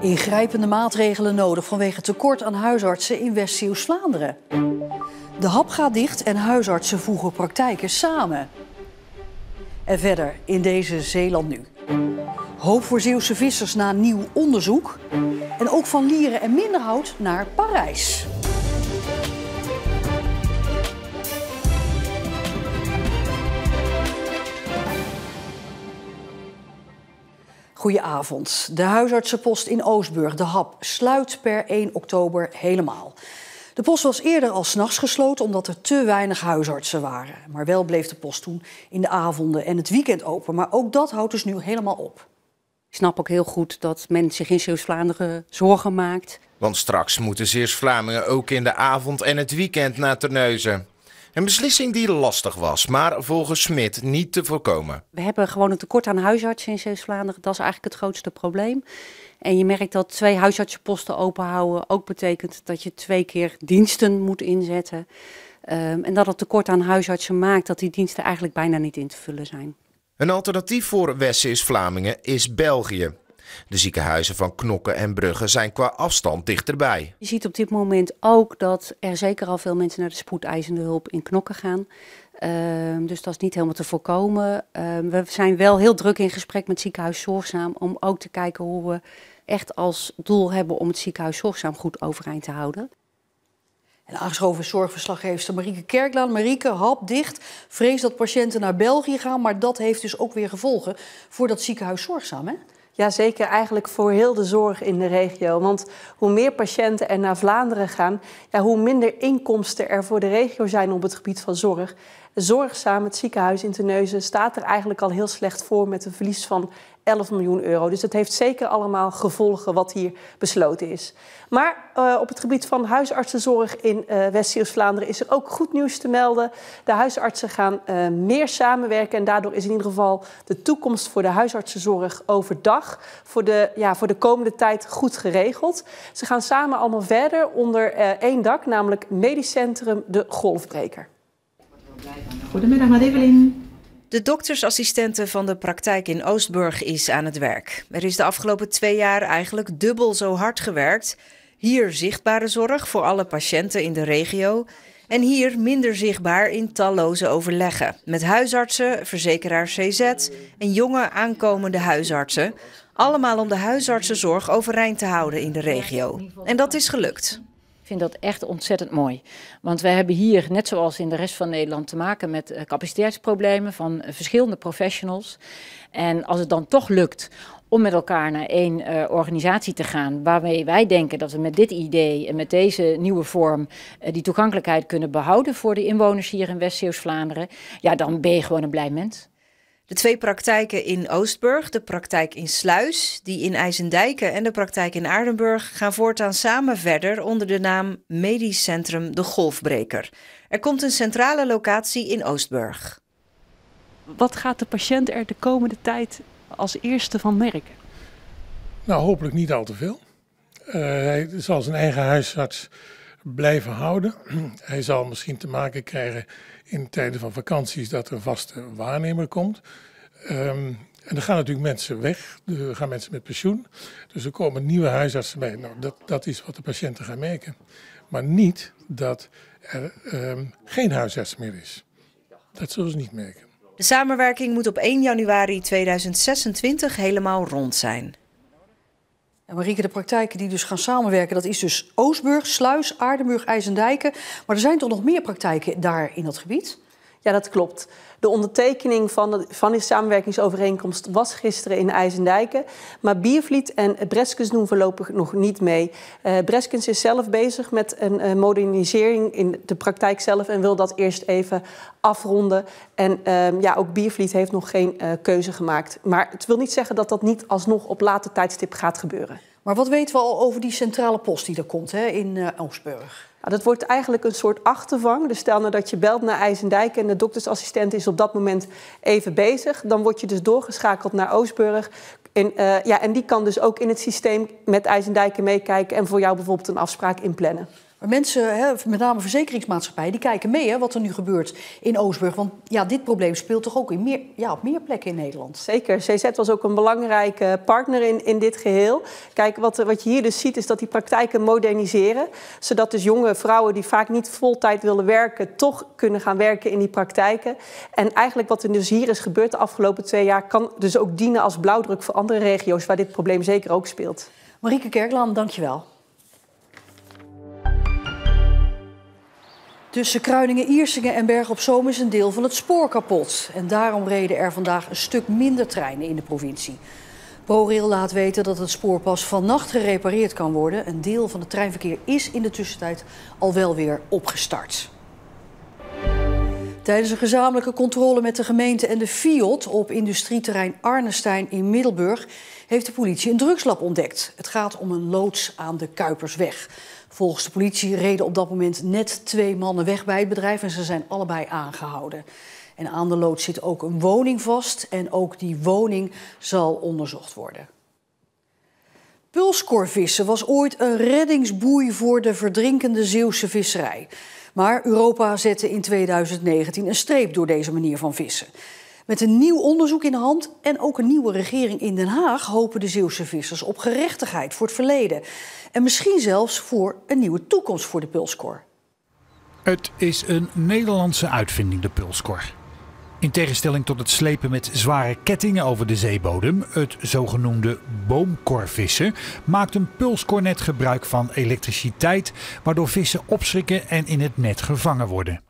Ingrijpende maatregelen nodig vanwege tekort aan huisartsen in West-Zeeuws-Vlaanderen. De hap gaat dicht en huisartsen voegen praktijken samen. En verder in deze Zeeland nu. Hoop voor Zeeuwse vissers na nieuw onderzoek. En ook van Lieren en Minderhout naar Parijs. Goedenavond. De huisartsenpost in Oostburg, de hap, sluit per 1 oktober helemaal. De post was eerder al 's nachts gesloten omdat er te weinig huisartsen waren. Maar wel bleef de post toen in de avonden en het weekend open. Maar ook dat houdt dus nu helemaal op. Ik snap ook heel goed dat men zich in Zeeuws-Vlaanderen zorgen maakt. Want straks moeten Zeeuws-Vlamingen ook in de avond en het weekend naar Terneuzen. Een beslissing die lastig was, maar volgens Smit niet te voorkomen. We hebben gewoon een tekort aan huisartsen in Zeeuws-Vlaanderen. Dat is eigenlijk het grootste probleem. En je merkt dat 2 huisartsenposten openhouden ook betekent dat je 2 keer diensten moet inzetten. En dat het tekort aan huisartsen maakt dat die diensten eigenlijk bijna niet in te vullen zijn. Een alternatief voor West-Zeeuws-Vlamingen is België. De ziekenhuizen van Knokke en Brugge zijn qua afstand dichterbij. Je ziet op dit moment ook dat er zeker al veel mensen naar de spoedeisende hulp in Knokke gaan. Dus dat is niet helemaal te voorkomen. We zijn wel heel druk in gesprek met ziekenhuis Zorgzaam om ook te kijken hoe we echt als doel hebben om het ziekenhuis Zorgzaam goed overeind te houden. En aangeschoven is zorgverslaggeefster Marieke Kerklaan. Marieke, hap dicht, vrees dat patiënten naar België gaan, maar dat heeft dus ook weer gevolgen voor dat ziekenhuis Zorgzaam, hè? Ja, zeker eigenlijk voor heel de zorg in de regio. Want hoe meer patiënten er naar Vlaanderen gaan, ja, hoe minder inkomsten er voor de regio zijn op het gebied van zorg. Zorgzaam, het ziekenhuis in Terneuzen, staat er eigenlijk al heel slecht voor met een verlies van 11 miljoen euro. Dus het heeft zeker allemaal gevolgen wat hier besloten is. Maar op het gebied van huisartsenzorg in West-Zeeuws-Vlaanderen is er ook goed nieuws te melden. De huisartsen gaan meer samenwerken en daardoor is in ieder geval de toekomst voor de huisartsenzorg overdag voor de komende tijd goed geregeld. Ze gaan samen allemaal verder onder 1 dak, namelijk Medisch Centrum De Golfbreker. Goedemiddag, met Evelien. De doktersassistente van de praktijk in Oostburg is aan het werk. Er is de afgelopen 2 jaar eigenlijk dubbel zo hard gewerkt. Hier zichtbare zorg voor alle patiënten in de regio. En hier minder zichtbaar in talloze overleggen. Met huisartsen, verzekeraar CZ en jonge aankomende huisartsen. Allemaal om de huisartsenzorg overeind te houden in de regio. En dat is gelukt. Ik vind dat echt ontzettend mooi. Want wij hebben hier, net zoals in de rest van Nederland, te maken met capaciteitsproblemen van verschillende professionals. En als het dan toch lukt om met elkaar naar 1 organisatie te gaan, waarmee wij denken dat we met dit idee en met deze nieuwe vorm die toegankelijkheid kunnen behouden voor de inwoners hier in West-Zeeuws-Vlaanderen, ja, dan ben je gewoon een blij mens. De 2 praktijken in Oostburg, de praktijk in Sluis, die in IJsendijken en de praktijk in Aardenburg gaan voortaan samen verder onder de naam Medisch Centrum De Golfbreker. Er komt een centrale locatie in Oostburg. Wat gaat de patiënt er de komende tijd als eerste van merken? Nou, hopelijk niet al te veel. Hij zal zijn eigen huisarts blijven houden. Hij zal misschien te maken krijgen in tijden van vakanties dat er een vaste waarnemer komt. En er gaan natuurlijk mensen weg, er gaan mensen met pensioen. Dus er komen nieuwe huisartsen bij. Nou, dat is wat de patiënten gaan merken. Maar niet dat er geen huisarts meer is. Dat zullen ze niet merken. De samenwerking moet op 1 januari 2026 helemaal rond zijn. En Marieke, de praktijken die dus gaan samenwerken, dat is dus Oostburg, Sluis, Aardenburg, IJsendijken. Maar er zijn toch nog meer praktijken daar in dat gebied? Ja, dat klopt. De ondertekening van die samenwerkingsovereenkomst was gisteren in IJsendijken. Maar Biervliet en Breskens doen voorlopig nog niet mee. Breskens is zelf bezig met een modernisering in de praktijk zelf en wil dat eerst even afronden. En ook Biervliet heeft nog geen keuze gemaakt. Maar het wil niet zeggen dat dat niet alsnog op later tijdstip gaat gebeuren. Maar wat weten we al over die centrale post die er komt, hè, in Oostburg? Nou, dat wordt eigenlijk een soort achtervang. Dus stel nou dat je belt naar IJsendijken en de doktersassistent is op dat moment even bezig. Dan word je dus doorgeschakeld naar Oostburg. En die kan dus ook in het systeem met IJsendijken meekijken en voor jou bijvoorbeeld een afspraak inplannen. Maar mensen, met name verzekeringsmaatschappijen, die kijken mee wat er nu gebeurt in Oostburg. Want ja, dit probleem speelt toch ook op meer plekken in Nederland? Zeker. CZ was ook een belangrijke partner in dit geheel. Kijk, wat je hier dus ziet is dat die praktijken moderniseren. Zodat dus jonge vrouwen die vaak niet voltijd willen werken, toch kunnen gaan werken in die praktijken. En eigenlijk wat er dus hier is gebeurd de afgelopen 2 jaar, kan dus ook dienen als blauwdruk voor andere regio's waar dit probleem zeker ook speelt. Marieke Kerklaan, dankjewel. Tussen Kruiningen-Iersingen en Bergen op Zoom is een deel van het spoor kapot. En daarom reden er vandaag een stuk minder treinen in de provincie. ProRail laat weten dat het spoor pas vannacht gerepareerd kan worden. Een deel van het treinverkeer is in de tussentijd al wel weer opgestart. Tijdens een gezamenlijke controle met de gemeente en de FIOD op industrieterrein Arnestein in Middelburg heeft de politie een drugslab ontdekt. Het gaat om een loods aan de Kuipersweg. Volgens de politie reden op dat moment net 2 mannen weg bij het bedrijf en ze zijn allebei aangehouden. En aan de loods zit ook een woning vast en ook die woning zal onderzocht worden. Pulskorvissen was ooit een reddingsboei voor de verdrinkende Zeeuwse visserij. Maar Europa zette in 2019 een streep door deze manier van vissen. Met een nieuw onderzoek in de hand en ook een nieuwe regering in Den Haag hopen de Zeeuwse vissers op gerechtigheid voor het verleden. En misschien zelfs voor een nieuwe toekomst voor de pulskor. Het is een Nederlandse uitvinding, de pulskor. In tegenstelling tot het slepen met zware kettingen over de zeebodem, het zogenoemde boomkorvissen, maakt een pulskornet gebruik van elektriciteit, waardoor vissen opschrikken en in het net gevangen worden.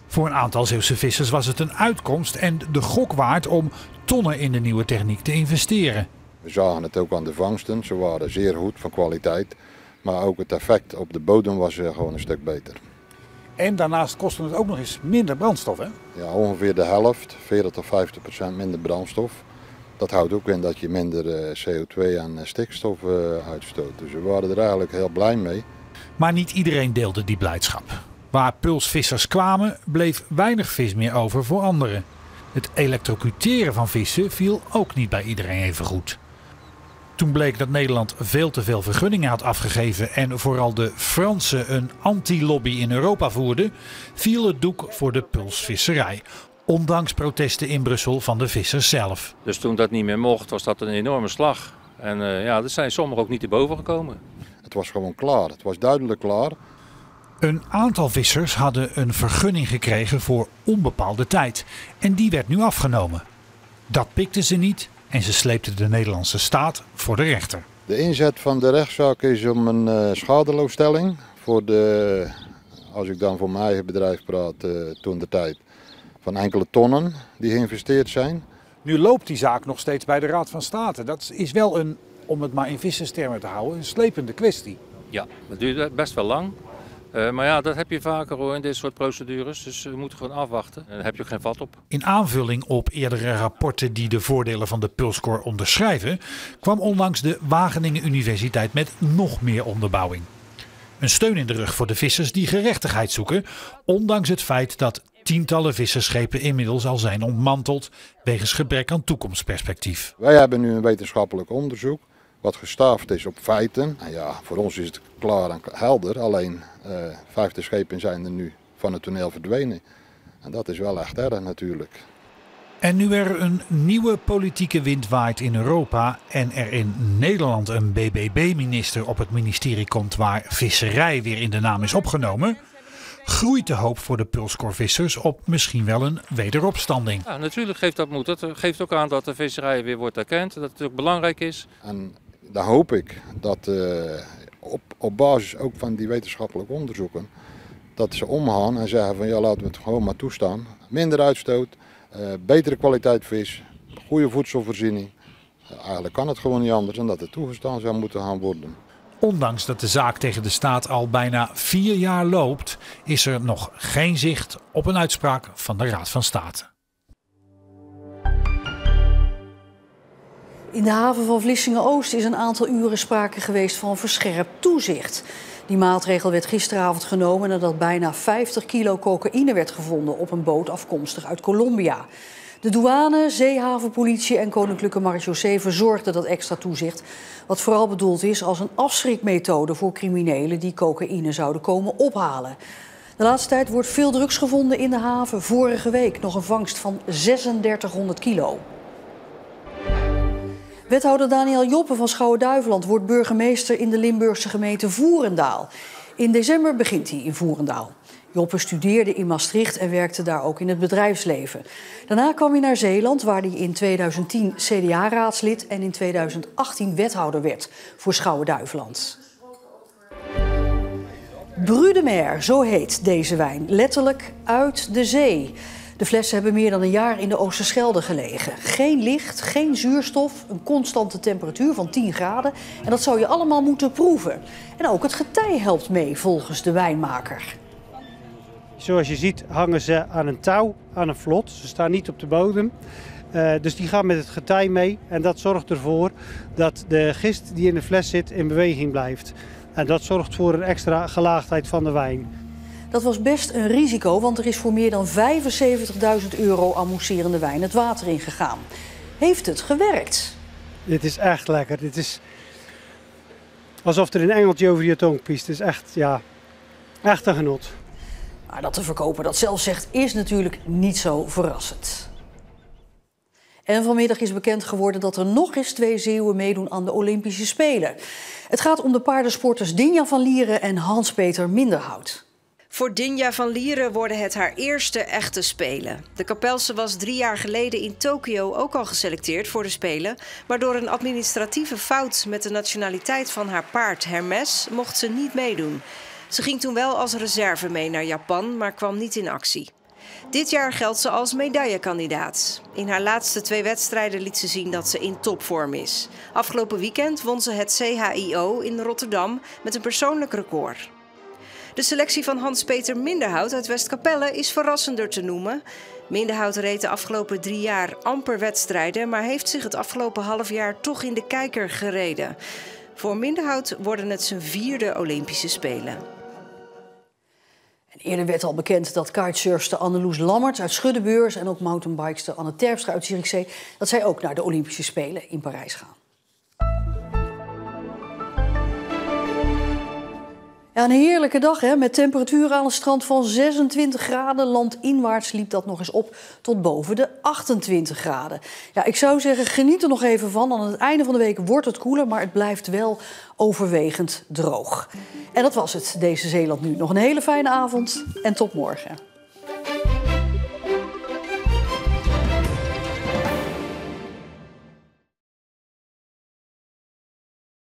Voor een aantal Zeeuwse vissers was het een uitkomst en de gok waard om tonnen in de nieuwe techniek te investeren. We zagen het ook aan de vangsten, ze waren zeer goed van kwaliteit, maar ook het effect op de bodem was gewoon een stuk beter. En daarnaast kostte het ook nog eens minder brandstof, hè? Ja, ongeveer de helft, 40 tot 50% minder brandstof. Dat houdt ook in dat je minder CO2 en stikstof uitstoot. Dus we waren er eigenlijk heel blij mee. Maar niet iedereen deelde die blijdschap. Waar pulsvissers kwamen, bleef weinig vis meer over voor anderen. Het elektrocuteren van vissen viel ook niet bij iedereen even goed. Toen bleek dat Nederland veel te veel vergunningen had afgegeven en vooral de Fransen een anti-lobby in Europa voerden, viel het doek voor de pulsvisserij. Ondanks protesten in Brussel van de vissers zelf. Dus toen dat niet meer mocht, was dat een enorme slag. En er zijn sommigen ook niet te boven gekomen. Het was gewoon klaar, het was duidelijk klaar. Een aantal vissers hadden een vergunning gekregen voor onbepaalde tijd. En die werd nu afgenomen. Dat pikten ze niet en ze sleepten de Nederlandse staat voor de rechter. De inzet van de rechtszaak is om een schadeloosstelling voor de, als ik dan voor mijn eigen bedrijf praat, toen de tijd, van enkele tonnen die geïnvesteerd zijn. Nu loopt die zaak nog steeds bij de Raad van State. Dat is wel een, om het maar in visserstermen te houden, een slepende kwestie. Ja, dat duurt best wel lang. Maar ja, dat heb je vaker hoor in dit soort procedures. Dus we moeten gewoon afwachten. Daar heb je ook geen vat op. In aanvulling op eerdere rapporten die de voordelen van de pulskor onderschrijven, kwam onlangs de Wageningen Universiteit met nog meer onderbouwing. Een steun in de rug voor de vissers die gerechtigheid zoeken, ondanks het feit dat tientallen vissersschepen inmiddels al zijn ontmanteld wegens gebrek aan toekomstperspectief. Wij hebben nu een wetenschappelijk onderzoek wat gestaafd is op feiten. En ja, voor ons is het klaar en helder, alleen 50 schepen zijn er nu van het toneel verdwenen. En dat is wel echt erg natuurlijk. En nu er een nieuwe politieke wind waait in Europa en er in Nederland een BBB-minister op het ministerie komt waar visserij weer in de naam is opgenomen, groeit de hoop voor de pulskorvissers op misschien wel een wederopstanding. Ja, natuurlijk geeft dat moed. Dat geeft ook aan dat de visserij weer wordt erkend, dat het ook belangrijk is. En daar hoop ik dat op basis ook van die wetenschappelijke onderzoeken, dat ze omgaan en zeggen van ja, laten we het gewoon maar toestaan. Minder uitstoot, betere kwaliteit vis, goede voedselvoorziening. Eigenlijk kan het gewoon niet anders dan dat het toegestaan zou moeten gaan worden. Ondanks dat de zaak tegen de staat al bijna 4 jaar loopt, is er nog geen zicht op een uitspraak van de Raad van State. In de haven van Vlissingen-Oost is een aantal uren sprake geweest van verscherpt toezicht. Die maatregel werd gisteravond genomen nadat bijna 50 kilo cocaïne werd gevonden op een boot afkomstig uit Colombia. De douane, zeehavenpolitie en Koninklijke Marechaussee verzorgden dat extra toezicht, wat vooral bedoeld is als een afschrikmethode voor criminelen die cocaïne zouden komen ophalen. De laatste tijd wordt veel drugs gevonden in de haven. Vorige week nog een vangst van 3600 kilo. Wethouder Daniel Joppe van Schouwen-Duiveland wordt burgemeester in de Limburgse gemeente Voerendaal. In december begint hij in Voerendaal. Joppe studeerde in Maastricht en werkte daar ook in het bedrijfsleven. Daarna kwam hij naar Zeeland, waar hij in 2010 CDA-raadslid en in 2018 wethouder werd voor Schouwen-Duiveland. Bru de Mer, zo heet deze wijn, letterlijk uit de zee. De flessen hebben meer dan een jaar in de Oosterschelde gelegen. Geen licht, geen zuurstof, een constante temperatuur van 10 graden. En dat zou je allemaal moeten proeven. En ook het getij helpt mee, volgens de wijnmaker. Zoals je ziet hangen ze aan een touw, aan een vlot. Ze staan niet op de bodem. Dus die gaan met het getij mee. En dat zorgt ervoor dat de gist die in de fles zit in beweging blijft. En dat zorgt voor een extra gelaagdheid van de wijn. Dat was best een risico, want er is voor meer dan €75.000 aan mousserende wijn het water ingegaan. Heeft het gewerkt? Dit is echt lekker. Dit is alsof er een engeltje over je tong piest. Het is echt, ja, echt een genot. Maar dat de verkoper dat zelf zegt, is natuurlijk niet zo verrassend. En vanmiddag is bekend geworden dat er nog eens 2 Zeeuwen meedoen aan de Olympische Spelen. Het gaat om de paardensporters Dinja van Lieren en Hans-Peter Minderhout. Voor Dinja van Lieren worden het haar eerste echte Spelen. De Kapelse was 3 jaar geleden in Tokio ook al geselecteerd voor de Spelen. Maar door een administratieve fout met de nationaliteit van haar paard Hermes mocht ze niet meedoen. Ze ging toen wel als reserve mee naar Japan, maar kwam niet in actie. Dit jaar geldt ze als medaillekandidaat. In haar laatste 2 wedstrijden liet ze zien dat ze in topvorm is. Afgelopen weekend won ze het CHIO in Rotterdam met een persoonlijk record. De selectie van Hans-Peter Minderhout uit Westkapelle is verrassender te noemen. Minderhout reed de afgelopen 3 jaar amper wedstrijden, maar heeft zich het afgelopen half jaar toch in de kijker gereden. Voor Minderhout worden het zijn 4e Olympische Spelen. En eerder werd al bekend dat kitesurfster Anneloes Lammerts uit Schuddebeurs en ook mountainbikester Anne Terpstra uit Zierikzee, dat zij ook naar de Olympische Spelen in Parijs gaan. Ja, een heerlijke dag hè, met temperaturen aan het strand van 26 graden. Landinwaarts liep dat nog eens op tot boven de 28 graden. Ja, ik zou zeggen, geniet er nog even van. Aan het einde van de week wordt het koeler, maar het blijft wel overwegend droog. En dat was het, deze Zeeland Nu. Nog een hele fijne avond en tot morgen.